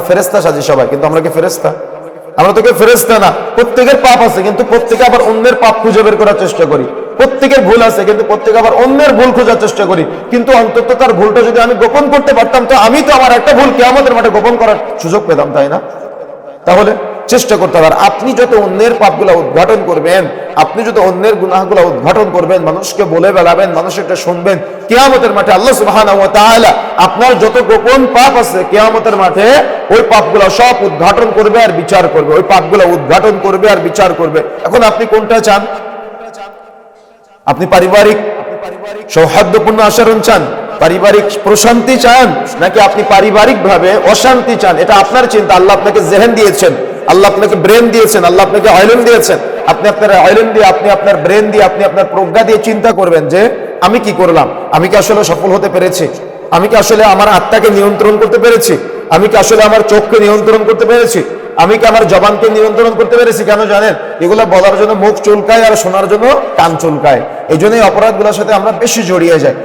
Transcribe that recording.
ফেরেশতা সাজি সবাই, কিন্তু আমরা কি ফেরেশতা? আমরা তো কেউ ফেরেশতা না। প্রত্যেকের পাপ আছে, কিন্তু প্রত্যেকে আবার অন্যের পাপ খুঁজে বের করার চেষ্টা করি। প্রত্যেকের ভুল আছে, কিন্তু প্রত্যেকে আবার অন্যের ভুল খোঁজার চেষ্টা করি। কিন্তু অন্তত তার ভুলটা যদি আমি গোপন করতে পারতাম, তো আমি তো আমার একটা ভুল কিয়ামতের মাঠে গোপন করার সুযোগ পেতাম, তাই না? তাহলে চেষ্টা করতে হবে। আর আপনি যত অন্যের পাপগুলো উদ্ঘাটন করবেন, আপনি যত অন্যের গুনাহগুলো উদ্ঘাটন করবেন, মানুষকে বলে বেড়াবেন, মানুষ এটা শুনবেন, কিয়ামতের মাঠে আল্লাহ সুবহানাহু ওয়া তাআলা আপনার যত গোপন পাপ আছে কিয়ামতের মাঠে ওই পাপগুলো সব উদ্ঘাটন করবে আর বিচার করবে। ওই পাপগুলো উদ্ঘাটন করবে আর বিচার করবে। এখন আপনি কোনটা চান? আপনি পারিবারিক সৌহার্দ্যপূর্ণ আচরণ চান, পারিবারিক প্রশান্তি চান, নাকি আপনি পারিবারিক ভাবে অশান্তি চান? এটা আপনার চিন্তা। আল্লাহ আপনাকে জেহেন দিয়েছেন, আল্লাহ আপনাকে ব্রেন দিয়েছেন, আল্লাহ আপনাকে আইলেন দিয়েছেন। আপনি আপনার আইলেন দিয়ে, আপনি আপনার ব্রেন দিয়ে, আপনি আপনার প্রজ্ঞা দিয়ে চিন্তা করবেন যে আমি কি করলাম, আমি কি আসলে সফল হতে পেরেছি, আমি কি আসলে আমার আত্মাকে নিয়ন্ত্রণ করতে পেরেছি, আমি কি আসলে আমার চোখকে নিয়ন্ত্রণ করতে পেরেছি, আমি কি আমার জবানকে নিয়ন্ত্রণ করতে পেরেছি। কেন জানেন? এগুলো বলার জন্য মুখ চুলকায় আর শোনার জন্য কান চুলকায়। এই জন্যই অপরাধগুলোর সাথে আমরা বেশি জড়িয়ে যাই।